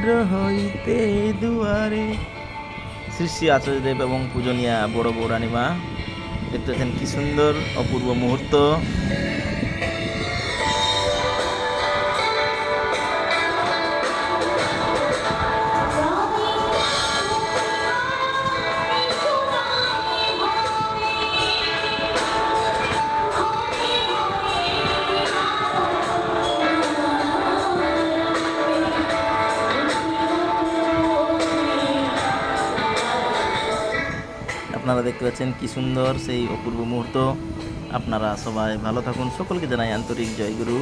দ্বার হইতে দুয়ারে। শ্রী শ্রী আচার্যদেব এবং পূজনীয়া বড় বৌরানী মা, দেখতে পাচ্ছেন কি সুন্দর অপূর্ব মুহূর্ত। আপনারা দেখতে পাচ্ছেন কি সুন্দর সেই অপূর্ব মুহূর্ত। আপনারা সবাই ভালো থাকুন, সকলকে জানাই আন্তরিক জয় গুরু।